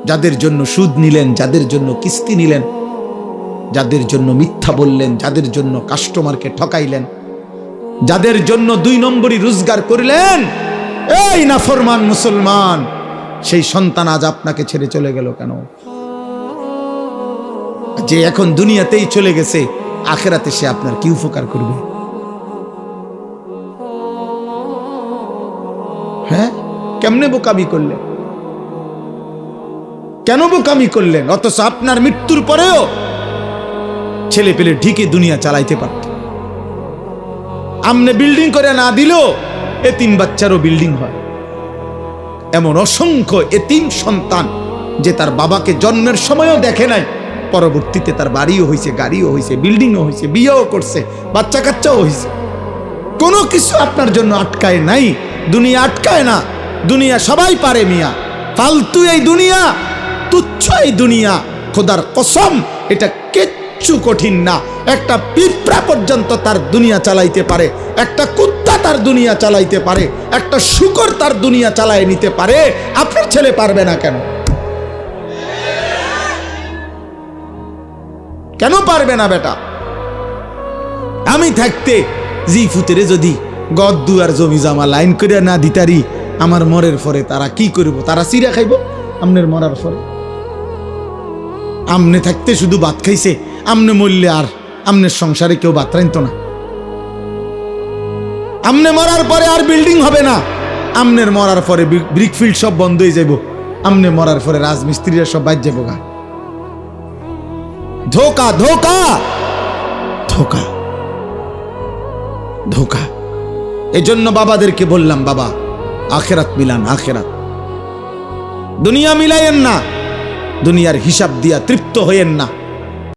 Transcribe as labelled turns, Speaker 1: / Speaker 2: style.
Speaker 1: যাদের জন্য সুদ নিলেন, যাদের জন্য কিস্তি নিলেন, যাদের জন্য মিথ্যা বললেন, যাদের জন্য কাস্টমারকে ঠকাইলেন, যাদের জন্য 2 নম্বরই রোজগার করলেন, এই নাফরমান মুসলমান, সেই সন্তান আজ আপনাকে ছেড়ে চলে গেল কেন? যে এখন দুনিয়াতেই চলে গেছে, আখিরাতে সে আপনার কি উপকার করবে? হ্যাঁ, কেমনে বোকামি করলেন? কেন বোকামি করলেন? অথচ আপনার মৃত্যুর পরেও ছেলে পেলে ঢিকে দুনিয়া চালাইতে পারত। আমনে বিল্ডিং করে না দিলেও এতিম বাচ্চারও বিল্ডিং হয়। এমন অসংখ্য এতিম সন্তান যে তার বাবাকে জন্মের সময়ও দেখে নাই, পরবর্তীতে তার বাড়িও হয়েছে, গাড়িও হয়েছে, বিল্ডিংও হয়েছে, বিয়েও করছে, বাচ্চা কাচ্চাও হয়েছে। কোনো কিছু আপনার জন্য আটকায় নাই। দুনিয়া আটকায় না, দুনিয়া সবাই পারে মিয়া। ফালতু এই দুনিয়া, তুচ্ছ এই দুনিয়া, খোদার কসম এটা কিচ্ছু কঠিন না। একটা পিঁপড়া পর্যন্ত তার দুনিয়া চালাইতে পারে, একটা কুত্তা তার দুনিয়া চালাইতে পারে, একটা শূকর তার দুনিয়া চালায় নিতে পারে। আপনার ছেলে পারবে না কেন? কেন পারবে না বেটা? আমি থাকতে জি ফুতেরে যদি গদ দুয়ার জমি জমা লাইন করে না দিতারি, আমার মরের পরে তারা কি করব? তারা চিরা খাইব আমনের মরার পরে। আমনে থাকতে শুধু ভাত খাইছে, আমনে মরলে আর আমনের সংসারে কেউ ভাত রাইত না। আমনে মরার পরে আর বিল্ডিং হবে না, আমনের মরার পরে ব্রিকফিল্ড সব বন্ধ হয়ে যাইব, আমনে মরার পরে রাজমিস্ত্রিরা সব বাইর যাবো গা। ধোকা ধোকা ধোকা ধোকা। এজন্য বাবাদেরকে বললাম, বাবা আখেরাত মিলান, আখেরাত। দুনিয়া মিলাইয়েন না, দুনিয়ার হিসাব দিয়া তৃপ্ত হইয়েন না।